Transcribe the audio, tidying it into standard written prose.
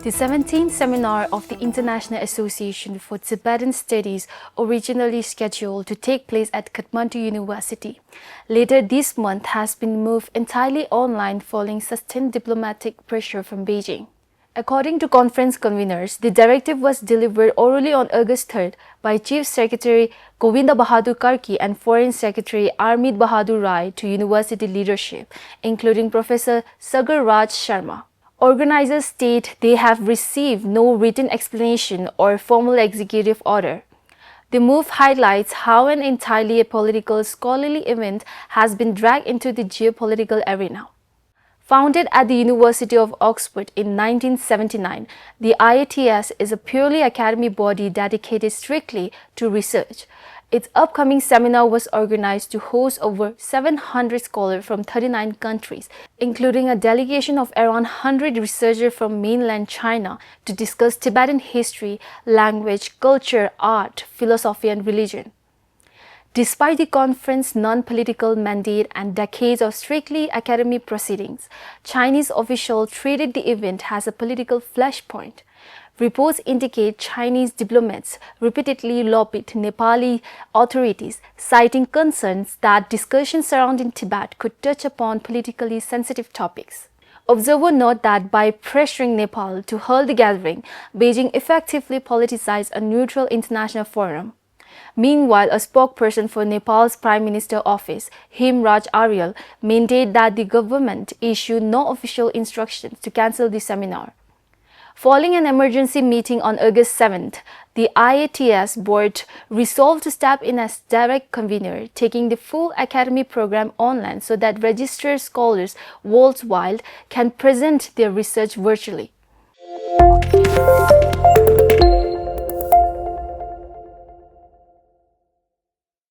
The 17th seminar of the International Association for Tibetan Studies, originally scheduled to take place at Kathmandu University, later this month has been moved entirely online following sustained diplomatic pressure from Beijing. According to conference conveners, the directive was delivered orally on August 3rd by Chief Secretary Govinda Bahadur Karki and Foreign Secretary Armit Bahadur Rai to university leadership, including Professor Sagar Raj Sharma. Organizers state they have received no written explanation or formal executive order. The move highlights how an entirely apolitical scholarly event has been dragged into the geopolitical arena. Founded at the University of Oxford in 1979, the IATS is a purely academic body dedicated strictly to research. Its upcoming seminar was organized to host over 700 scholars from 39 countries, including a delegation of around 100 researchers from mainland China to discuss Tibetan history, language, culture, art, philosophy, and religion. Despite the conference's non-political mandate and decades of strictly academic proceedings, Chinese officials treated the event as a political flashpoint. Reports indicate Chinese diplomats repeatedly lobbied Nepali authorities, citing concerns that discussions surrounding Tibet could touch upon politically sensitive topics. Observers note that by pressuring Nepal to hold the gathering, Beijing effectively politicized a neutral international forum. Meanwhile, a spokesperson for Nepal's Prime Minister office, Himraj Aryal, maintained that the government issued no official instructions to cancel the seminar. Following an emergency meeting on August 7th, the IATS board resolved to step in as direct convener, taking the full academic program online so that registered scholars worldwide can present their research virtually.